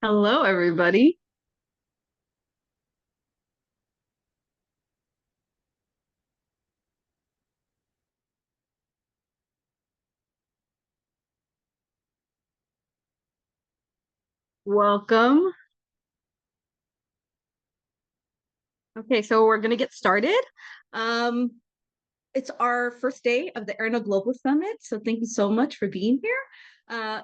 Hello, everybody. Welcome. Okay, so we're going to get started. Um, it's our first day of the AIRR-NA Global Summit, so thank you so much for being here.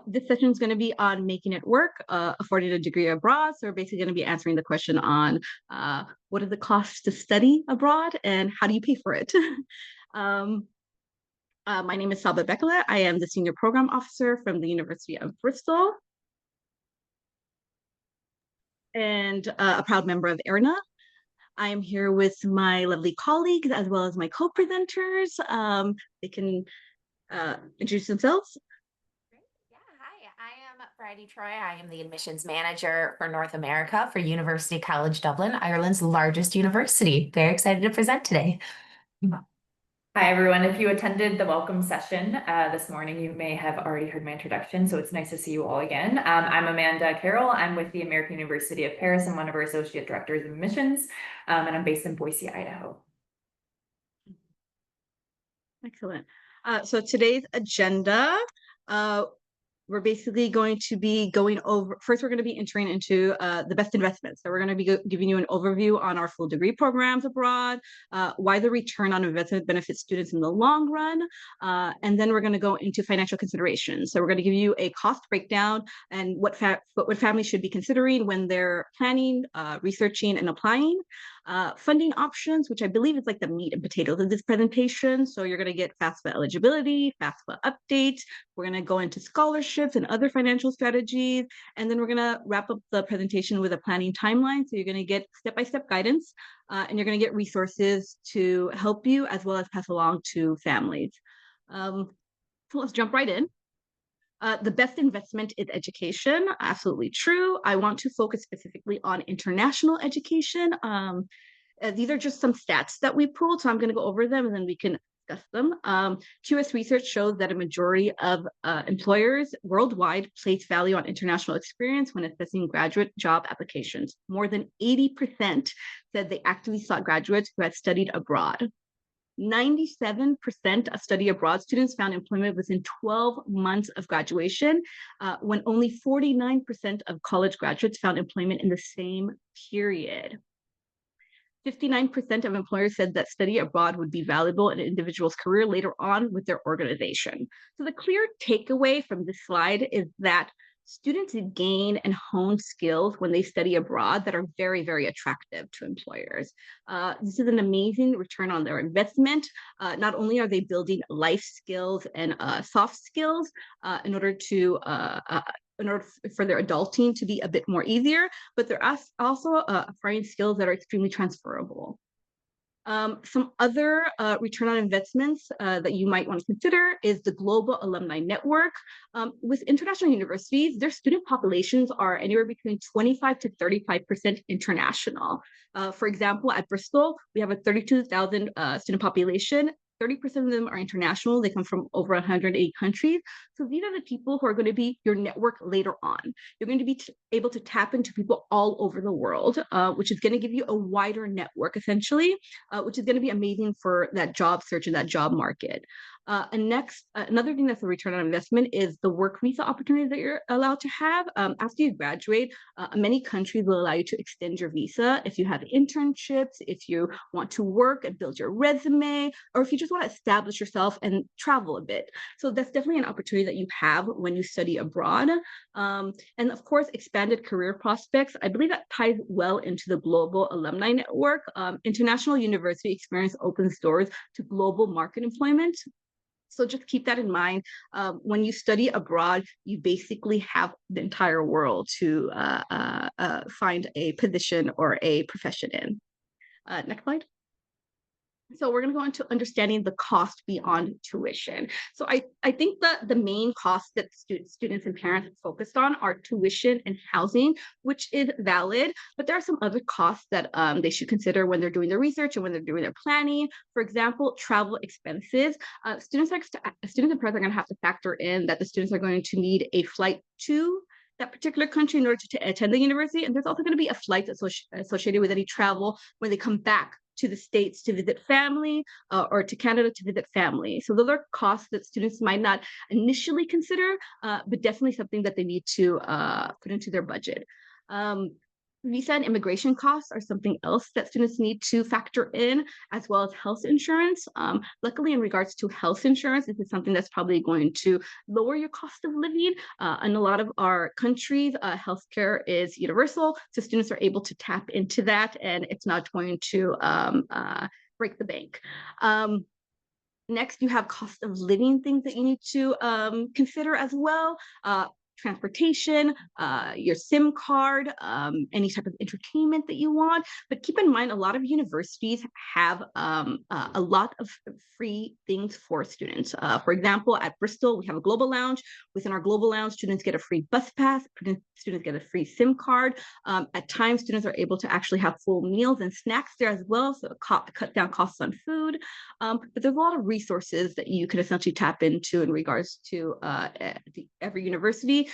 This session is going to be on making it work, affording a degree abroad. So we're basically going to be answering the question on what are the costs to study abroad and how do you pay for it? um, my name is Saba Bekele. I am the Senior Program Officer from the University of Bristol and a proud member of AIRR-NA. I am here with my lovely colleagues as well as my co-presenters. They can introduce themselves. Yeah, hi, I am Bridie Troy. I am the admissions manager for North America for University College Dublin, Ireland's largest university. Very excited to present today. Hi, everyone. If you attended the welcome session this morning, you may have already heard my introduction, so it's nice to see you all again. I'm Amanda Carroll. I'm with the American University of Paris and one of our associate directors of admissions, and I'm based in Boise, Idaho. Excellent. So today's agenda, we're basically going to be going over, first we're going to be entering into the best investments. So we're going to be giving you an overview on our full degree programs abroad, why the return on investment benefits students in the long run, and then we're going to go into financial considerations. So we're going to give you a cost breakdown and what families should be considering when they're planning, researching, and applying. Funding options, which I believe is like the meat and potatoes of this presentation. So you're going to get FAFSA eligibility, FAFSA updates. We're going to go into scholarships and other financial strategies. And then we're going to wrap up the presentation with a planning timeline. So you're going to get step-by-step guidance and you're going to get resources to help you as well as pass along to families. So let's jump right in. The best investment is education. Absolutely true. I want to focus specifically on international education. These are just some stats that we pulled, so I'm going to go over them and then we can discuss them. QS research shows that a majority of employers worldwide place value on international experience when assessing graduate job applications. More than 80% said they actively sought graduates who had studied abroad. 97% of study abroad students found employment within 12 months of graduation, when only 49% of college graduates found employment in the same period. 59% of employers said that study abroad would be valuable in an individual's career later on with their organization. So the clear takeaway from this slide is that students gain and hone skills when they study abroad that are very, very attractive to employers. This is an amazing return on their investment. Not only are they building life skills and soft skills in order for their adulting to be a bit more easier, but they're also acquiring skills that are extremely transferable. Some other return on investments that you might want to consider is the global alumni network. With international universities, their student populations are anywhere between 25 to 35% international. For example, at Bristol, we have a 32,000 student population. 30% of them are international. They come from over 180 countries. So these are the people who are going to be your network later on. You're going to be able to tap into people all over the world, which is going to give you a wider network, essentially, which is going to be amazing for that job search and that job market. And next, another thing that's a return on investment is the work visa opportunity that you're allowed to have. After you graduate, many countries will allow you to extend your visa if you have internships, if you want to work and build your resume, or if you just want to establish yourself and travel a bit. So that's definitely an opportunity that you have when you study abroad. And of course, expanded career prospects. I believe that ties well into the global alumni network. International university experience opens doors to global market employment. So just keep that in mind. When you study abroad, you basically have the entire world to find a position or a profession in. Next slide. So we're going to go into understanding the cost beyond tuition. So I think that the main costs that students and parents focused on are tuition and housing, which is valid, but there are some other costs that they should consider when they're doing their research and when they're doing their planning. For example, travel expenses. Students and parents are going to have to factor in that the students are going to need a flight to that particular country in order to attend the university. And there's also going to be a flight associated with any travel when they come back to the States to visit family or to Canada to visit family. So those are costs that students might not initially consider, but definitely something that they need to put into their budget. Visa and immigration costs are something else that students need to factor in, as well as health insurance. Luckily, in regards to health insurance, this is something that's probably going to lower your cost of living. In a lot of our countries, healthcare is universal, so students are able to tap into that, and it's not going to break the bank. Next, you have cost of living things that you need to consider as well. Transportation, your SIM card, any type of entertainment that you want. But keep in mind, a lot of universities have a lot of free things for students. For example, at Bristol, we have a global lounge. Within our global lounge, students get a free bus pass, students get a free SIM card. At times, students are able to actually have full meals and snacks there as well, so cut down costs on food. But there's a lot of resources that you can essentially tap into in regards to every university.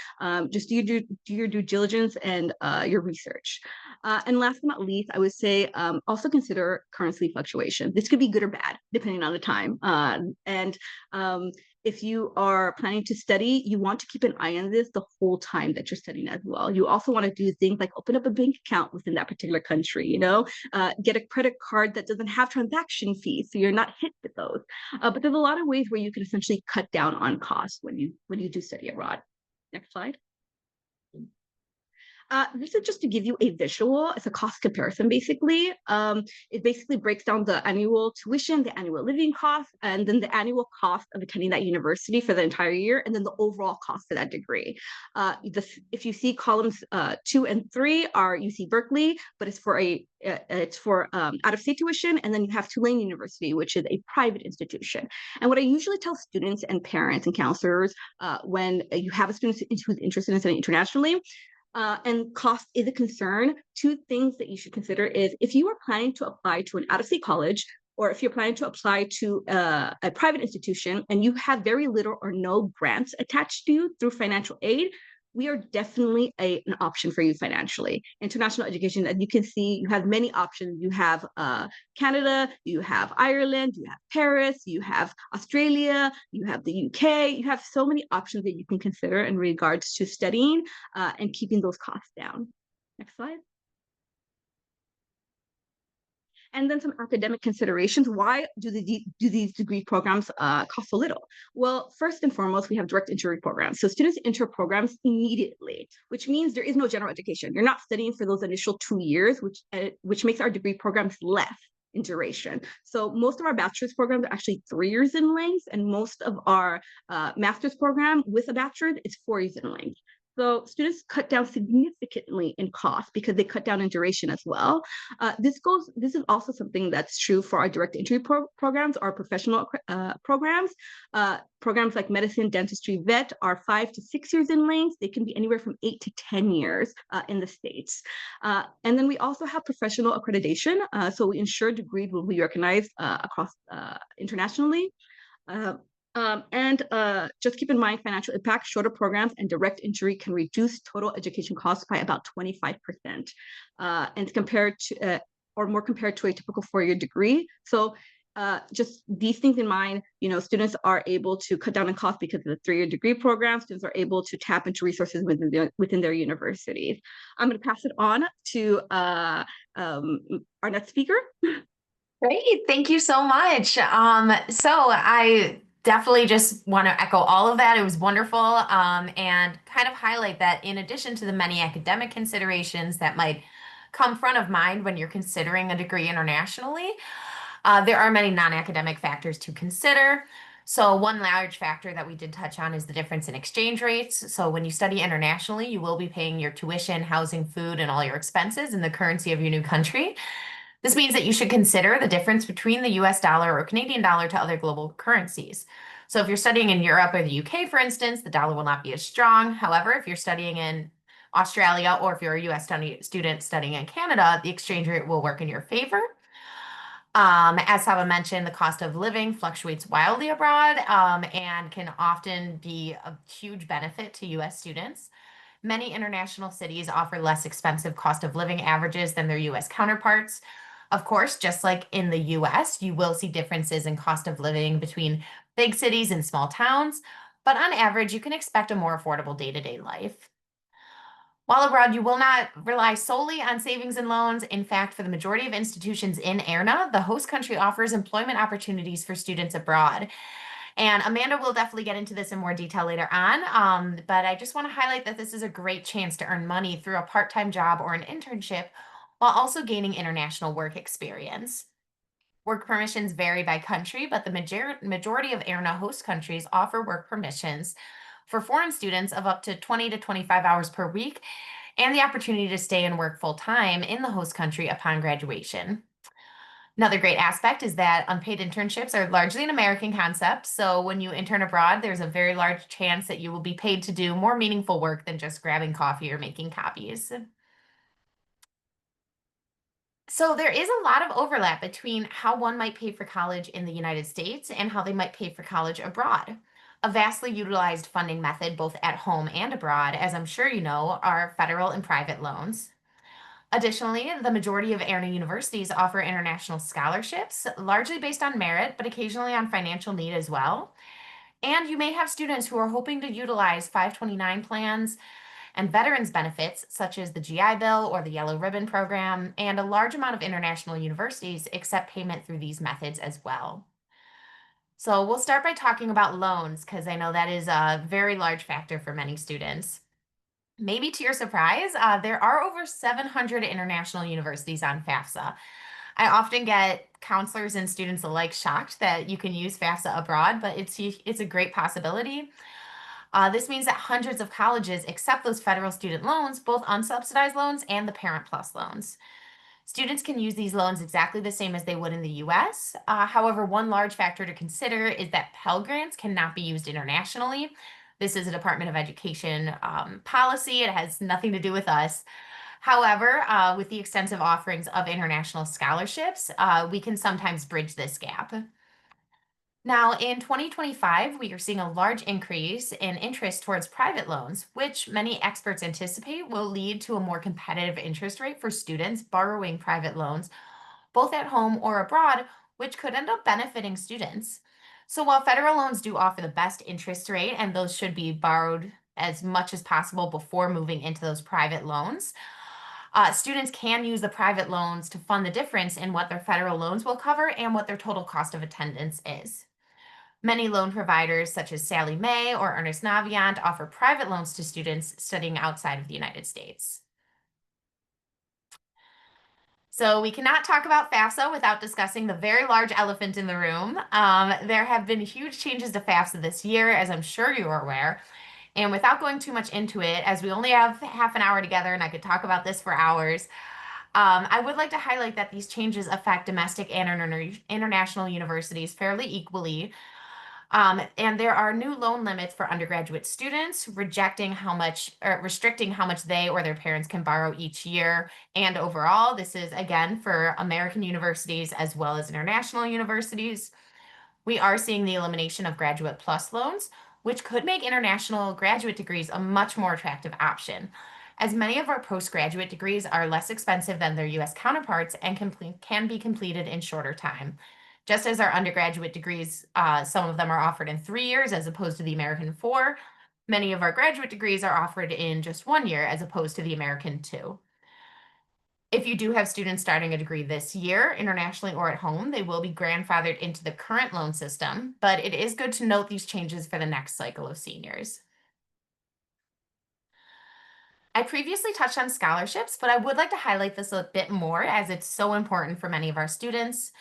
Just do your due diligence and your research. And last but not least, I would say also consider currency fluctuation. This could be good or bad, depending on the time. If you are planning to study, you want to keep an eye on this the whole time that you're studying as well. You also want to do things like open up a bank account within that particular country, get a credit card that doesn't have transaction fees, so you're not hit with those. But there's a lot of ways where you can essentially cut down on costs when you do study abroad. Next slide. This is just to give you a visual. It's a cost comparison, basically. It basically breaks down the annual tuition, the annual living cost, and then the annual cost of attending that university for the entire year, and then the overall cost for that degree. If you see columns 2 and 3 are UC Berkeley, but it's for out-of-state tuition, and then you have Tulane University, which is a private institution. And what I usually tell students and parents and counselors when you have a student who's interested in studying internationally, and cost is a concern, 2 things that you should consider is if you are planning to apply to an out-of-state college, or if you're planning to apply to a private institution and you have very little or no grants attached to you through financial aid, we are definitely an option for you financially. International education, as you can see, you have many options. You have Canada, you have Ireland, you have Paris, you have Australia, you have the UK. You have so many options that you can consider in regards to studying and keeping those costs down. Next slide. And then some academic considerations. Why do these degree programs cost so little? Well, first and foremost, we have direct entry programs. So students enter programs immediately, which means there is no general education. You're not studying for those initial 2 years, which makes our degree programs less in duration. So most of our bachelor's programs are actually 3 years in length, and most of our master's program with a bachelor's is 4 years in length. So students cut down significantly in cost because they cut down in duration as well. This is also something that's true for our direct entry programs, our professional programs. Programs like medicine, dentistry, vet are 5 to 6 years in length. They can be anywhere from 8 to 10 years in the States. And then we also have professional accreditation. So we ensure degrees will be recognized across internationally. Just keep in mind financial impact, shorter programs and direct entry can reduce total education costs by about 25%. And compared to, or more compared to a typical 4-year degree. So just these things in mind, students are able to cut down on costs because of the 3-year degree program. Students are able to tap into resources within their universities. I'm going to pass it on to our next speaker. Great, thank you so much. So I definitely just want to echo all of that. It was wonderful, and kind of highlight that in addition to the many academic considerations that might come front of mind when you're considering a degree internationally, there are many non-academic factors to consider. So one large factor that we did touch on is the difference in exchange rates. So when you study internationally, you will be paying your tuition, housing, food, and all your expenses in the currency of your new country. This means that you should consider the difference between the US dollar or Canadian dollar to other global currencies. So if you're studying in Europe or the UK, for instance, the dollar will not be as strong. However, if you're studying in Australia or if you're a US student studying in Canada, the exchange rate will work in your favor. As Saba mentioned, the cost of living fluctuates wildly abroad and can often be a huge benefit to US students. Many international cities offer less expensive cost of living averages than their US counterparts. Of course, just like in the US, you will see differences in cost of living between big cities and small towns, but on average, you can expect a more affordable day-to-day life. While abroad, you will not rely solely on savings and loans. In fact, for the majority of institutions in AIRR-NA, the host country offers employment opportunities for students abroad. And Amanda will definitely get into this in more detail later on. But I just want to highlight that this is a great chance to earn money through a part-time job or an internship while also gaining international work experience. Work permissions vary by country, but the majority of AIRR-NA host countries offer work permissions for foreign students of up to 20 to 25 hours per week and the opportunity to stay and work full time in the host country upon graduation. Another great aspect is that unpaid internships are largely an American concept. So when you intern abroad, there's a very large chance that you will be paid to do more meaningful work than just grabbing coffee or making copies. So there is a lot of overlap between how one might pay for college in the United States and how they might pay for college abroad. A vastly utilized funding method, both at home and abroad, as I'm sure you know, are federal and private loans. Additionally, the majority of AIRR-NA universities offer international scholarships, largely based on merit, but occasionally on financial need as well. And you may have students who are hoping to utilize 529 plans and veterans benefits, such as the GI Bill or the Yellow Ribbon Program, and a large amount of international universities accept payment through these methods as well. So we'll start by talking about loans, because I know that is a very large factor for many students. Maybe to your surprise, there are over 700 international universities on FAFSA. I often get counselors and students alike shocked that you can use FAFSA abroad, but it's a great possibility. This means that hundreds of colleges accept those federal student loans, both unsubsidized loans and the Parent Plus loans. Students can use these loans exactly the same as they would in the US. However, one large factor to consider is that Pell Grants cannot be used internationally. This is a Department of Education policy. It has nothing to do with us. However, with the extensive offerings of international scholarships, we can sometimes bridge this gap. Now, in 2025, we are seeing a large increase in interest towards private loans, which many experts anticipate will lead to a more competitive interest rate for students borrowing private loans, both at home or abroad, which could end up benefiting students. So while federal loans do offer the best interest rate, and those should be borrowed as much as possible before moving into those private loans, students can use the private loans to fund the difference in what their federal loans will cover and what their total cost of attendance is. Many loan providers, such as Sallie Mae or Ernest Navient, offer private loans to students studying outside of the United States. So we cannot talk about FAFSA without discussing the very large elephant in the room. There have been huge changes to FAFSA this year, as I'm sure you are aware. And without going too much into it, as we only have half an hour together and I could talk about this for hours, I would like to highlight that these changes affect domestic and international universities fairly equally. And there are new loan limits for undergraduate students, restricting how much they or their parents can borrow each year. And overall, this is again for American universities as well as international universities. We are seeing the elimination of Graduate Plus loans, which could make international graduate degrees a much more attractive option, as many of our postgraduate degrees are less expensive than their US counterparts and can be completed in shorter time. Just as our undergraduate degrees, some of them are offered in 3 years as opposed to the American 4, many of our graduate degrees are offered in just 1 year as opposed to the American 2. If you do have students starting a degree this year, internationally or at home, they will be grandfathered into the current loan system, but it is good to note these changes for the next cycle of seniors. I previously touched on scholarships, but I would like to highlight this a bit more as it's so important for many of our students.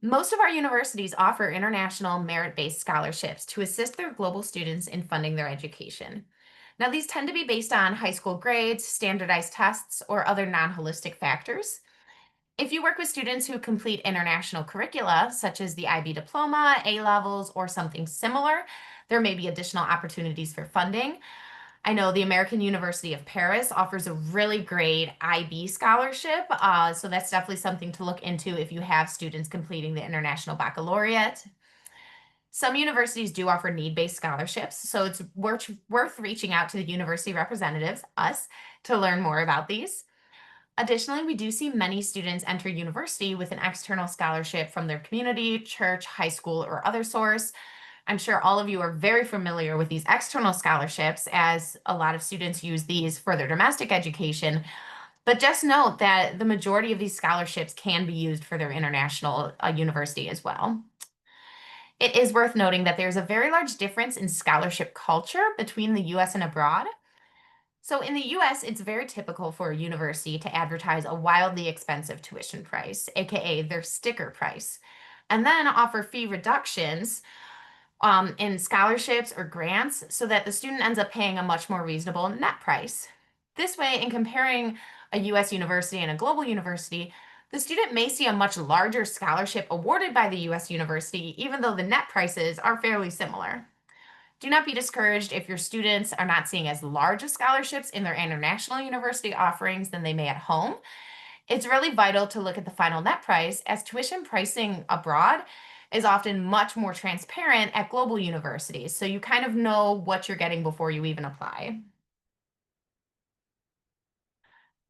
Most of our universities offer international merit-based scholarships to assist their global students in funding their education. Now, these tend to be based on high school grades, standardized tests, or other non-holistic factors. If you work with students who complete international curricula, such as the IB diploma, A-levels, or something similar, there may be additional opportunities for funding. I know the American University of Paris offers a really great IB scholarship, so that's definitely something to look into if you have students completing the International Baccalaureate. Some universities do offer need-based scholarships, so it's worth reaching out to the university representatives, us, to learn more about these. Additionally, we do see many students enter university with an external scholarship from their community, church, high school, or other source. I'm sure all of you are very familiar with these external scholarships, as a lot of students use these for their domestic education. But just note that the majority of these scholarships can be used for their international university as well. It is worth noting that there's a very large difference in scholarship culture between the US and abroad. So in the US, it's very typical for a university to advertise a wildly expensive tuition price, aka their sticker price, and then offer fee reductions in scholarships or grants so that the student ends up paying a much more reasonable net price. This way, in comparing a US university and a global university, the student may see a much larger scholarship awarded by the US university, even though the net prices are fairly similar. Do not be discouraged if your students are not seeing as large scholarships in their international university offerings than they may at home. It's really vital to look at the final net price, as tuition pricing abroad is often much more transparent at global universities, so you kind of know what you're getting before you even apply.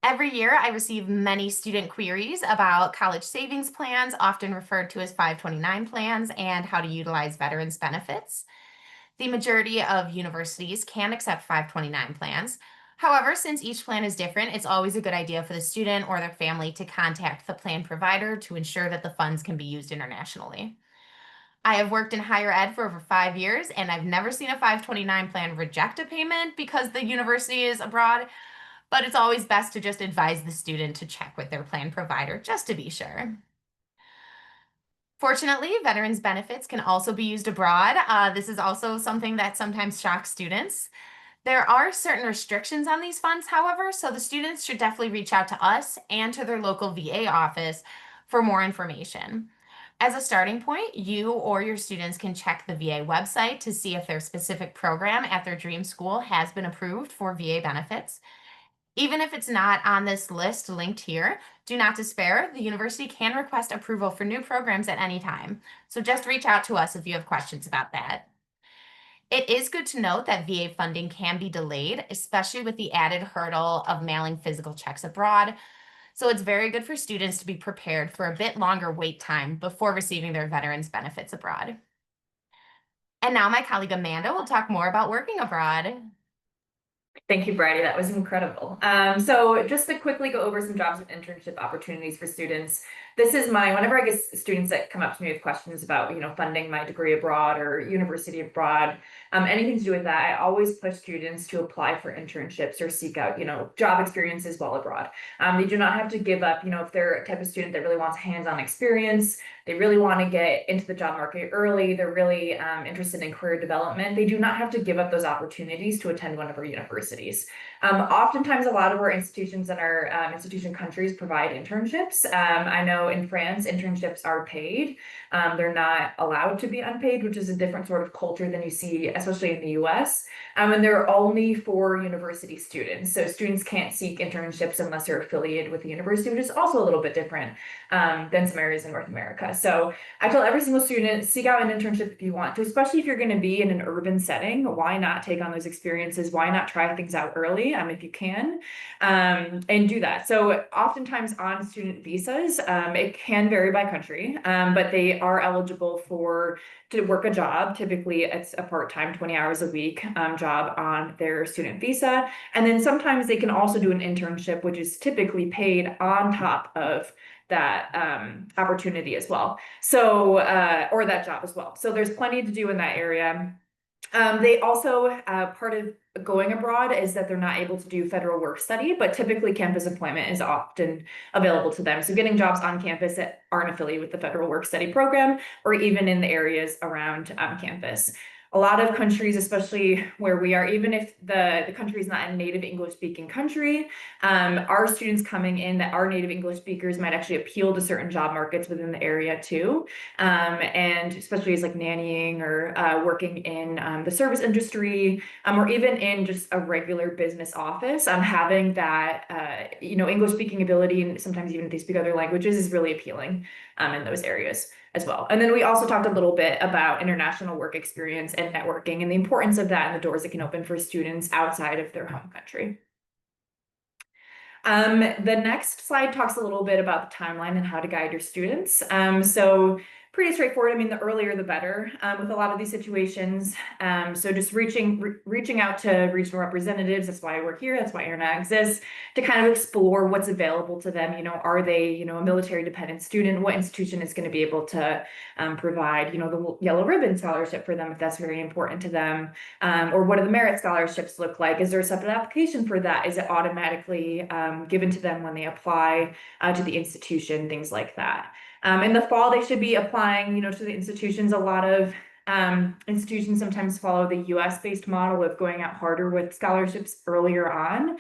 Every year, I receive many student queries about college savings plans, often referred to as 529 plans, and how to utilize veterans benefits. The majority of universities can accept 529 plans. However, since each plan is different, it's always a good idea for the student or their family to contact the plan provider to ensure that the funds can be used internationally. I have worked in higher ed for over 5 years, and I've never seen a 529 plan reject a payment because the university is abroad, but it's always best to just advise the student to check with their plan provider just to be sure. Fortunately, veterans benefits can also be used abroad. This is also something that sometimes shocks students. There are certain restrictions on these funds, however, so the students should definitely reach out to us and to their local VA office for more information. As a starting point, you or your students can check the VA website to see if their specific program at their dream school has been approved for VA benefits. Even if it's not on this list linked here, do not despair. The university can request approval for new programs at any time. So just reach out to us if you have questions about that. It is good to note that VA funding can be delayed, especially with the added hurdle of mailing physical checks abroad. So it's very good for students to be prepared for a bit longer wait time before receiving their veterans benefits abroad. And now my colleague Amanda will talk more about working abroad. Thank you, Bridie. That was incredible. So just to quickly go over some jobs and internship opportunities for students. This is whenever I get students that come up to me with questions about, funding my degree abroad or university abroad, anything to do with that, I always push students to apply for internships or seek out, job experiences while abroad. They do not have to give up, if they're a type of student that really wants hands-on experience, they really want to get into the job market early, they're really interested in career development, they do not have to give up those opportunities to attend one of our universities. Oftentimes, a lot of our institutions and our institution countries provide internships. I know in France, internships are paid. They're not allowed to be unpaid, which is a different sort of culture than you see, especially in the US. And they're only for university students. So students can't seek internships unless they're affiliated with the university, which is also a little bit different than some areas in North America. So I tell every single student, seek out an internship if you want to, especially if you're going to be in an urban setting. Why not take on those experiences? Why not try things out early if you can, and do that. So oftentimes on student visas, it can vary by country, but they are eligible to work a job. Typically it's a part-time 20 hours a week job on their student visa. And then sometimes they can also do an internship, which is typically paid on top of that opportunity as well. So, or that job as well. So there's plenty to do in that area. They also, part of going abroad is that they're not able to do federal work study, but typically campus employment is often available to them. So getting jobs on campus that aren't affiliated with the federal work study program, or even in the areas around campus. A lot of countries, especially where we are, even if the country is not a native English speaking country, our students coming in that are native English speakers might actually appeal to certain job markets within the area too. And especially as like nannying or working in the service industry, or even in just a regular business office, having that, English speaking ability, and sometimes even if they speak other languages, is really appealing in those areas. as well. And then we also talked a little bit about international work experience and networking and the importance of that and the doors it can open for students outside of their home country. The next slide talks a little bit about the timeline and how to guide your students. So pretty straightforward. I mean, the earlier the better with a lot of these situations. So just reaching out to regional representatives. That's why I work here. That's why AIRR-NA exists, to kind of explore what's available to them. You know, are they, you know, a military dependent student? What institution is going to be able to provide, you know, the yellow ribbon scholarship for them if that's very important to them? Or what do the merit scholarships look like? Is there a separate application for that? Is it automatically given to them when they apply to the institution? Things like that. In the fall, they should be applying, you know, to the institutions. A lot of institutions sometimes follow the US-based model of going out harder with scholarships earlier on.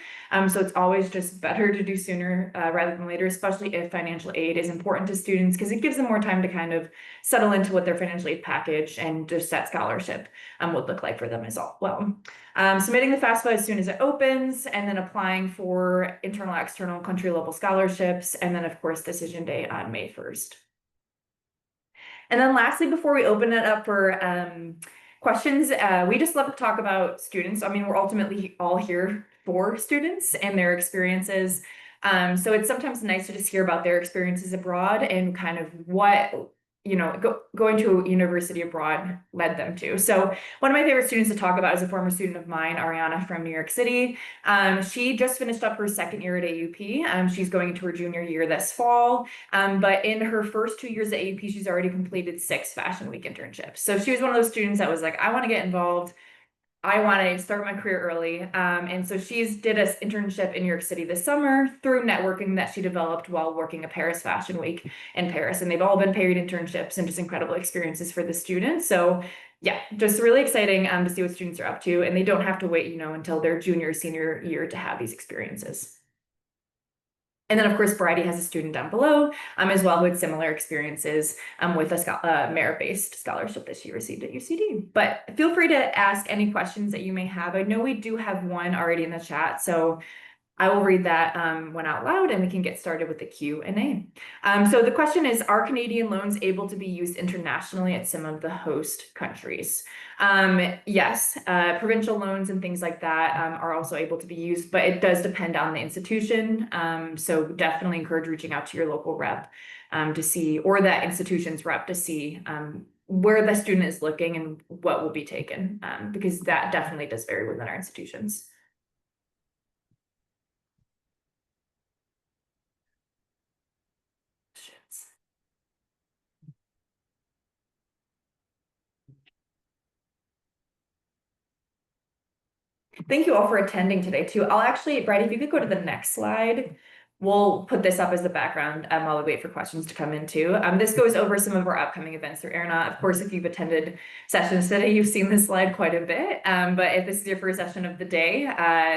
So it's always just better to do sooner rather than later, especially if financial aid is important to students, because it gives them more time to kind of settle into what their financial aid package and just that scholarship would look like for them as well. Submitting the FAFSA as soon as it opens, and then applying for internal, external, country level scholarships, and then of course decision day on May 1st. And then lastly, before we open it up for questions, we just love to talk about students. I mean, we're ultimately all here for students and their experiences. So it's sometimes nice to just hear about their experiences abroad and kind of what, you know, going to a university abroad led them to. So one of my favorite students to talk about is a former student of mine, Ariana from New York City. She just finished up her second year at AUP. She's going into her junior year this fall. But in her first 2 years at AUP, she's already completed 6 Fashion Week internships. So she was one of those students that was like, I want to get involved. I wanted to start my career early. And so she's did an internship in New York City this summer through networking that she developed while working at Paris Fashion Week in Paris. And they've all been paid internships and just incredible experiences for the students. So yeah, just really exciting to see what students are up to. And they don't have to wait, you know, until their junior or senior year to have these experiences. And then, of course, Bridie has a student down below as well who had similar experiences with a merit-based scholarship that she received at UCD. But feel free to ask any questions that you may have. I know we do have one already in the chat, so I will read that one out loud and we can get started with the Q&A. So the question is, are Canadian loans able to be used internationally at some of the host countries? Yes, provincial loans and things like that are also able to be used, but it does depend on the institution. So definitely encourage reaching out to your local rep to see, or that institution's rep to see where the student is looking and what will be taken, because that definitely does vary within our institutions. Thank you all for attending today too. I'll actually, Bridie, if you could go to the next slide, we'll put this up as the background while we wait for questions to come in too. This goes over some of our upcoming events through AIRR-NA. Of course, if you've attended sessions today, you've seen this slide quite a bit. But if this is your first session of the day,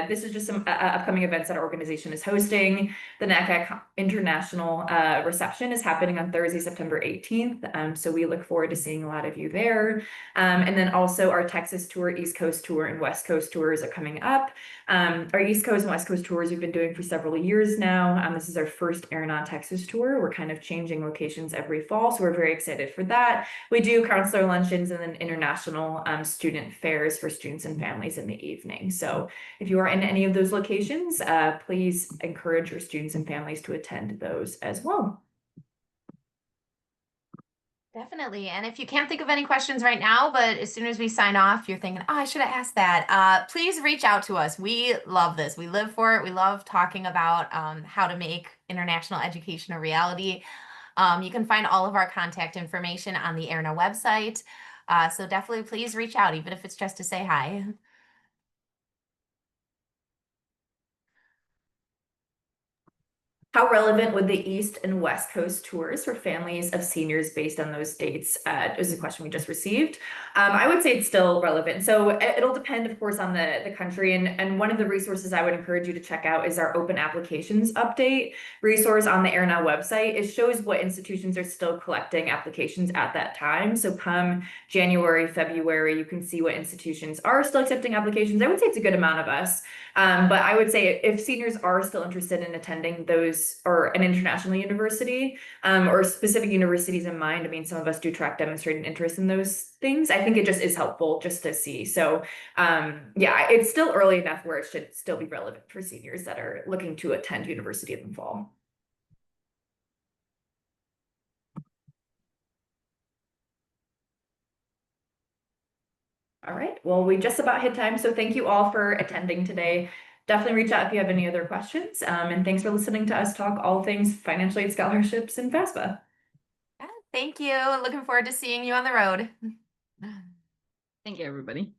this is just some upcoming events that our organization is hosting. The NACAC International reception is happening on Thursday, September 18th. So we look forward to seeing a lot of you there. And then also our Texas tour, East Coast tour, and West Coast tours are coming up. Our East Coast and West Coast tours we've been doing for several years now. This is our first AIRR-NA Texas tour. We're kind of changing locations every fall, so we're very excited for that. We do counselor luncheons and then international student fairs for students and families in the evening. So if you are in any of those locations, please encourage your students and families to attend those as well. Definitely. And if you can't think of any questions right now, but as soon as we sign off, you're thinking, oh, I should have asked that. Please reach out to us. We love this. We live for it. We love talking about how to make international education a reality. You can find all of our contact information on the AIRR-NA website. So definitely please reach out, even if it's just to say hi. How relevant would the East and West Coast tours for families of seniors based on those dates is a question we just received. I would say it's still relevant. So it'll depend, of course, on the country. And one of the resources I would encourage you to check out is our open applications update resource on the AIRR-NA website. It shows what institutions are still collecting applications at that time. So come January, February, you can see what institutions are still accepting applications. I would say it's a good amount of us. But I would say if seniors are still interested in attending those or an international university, or specific universities in mind, I mean, some of us do track demonstrated interest in those things. I think it just is helpful just to see. So yeah, it's still early enough where it should still be relevant for seniors that are looking to attend university in the fall. All right, well, we just about hit time, so thank you all for attending today. Definitely reach out if you have any other questions, and thanks for listening to us talk all things financial aid scholarships and FAFSA. Yeah, thank you. Looking forward to seeing you on the road. Thank you, everybody.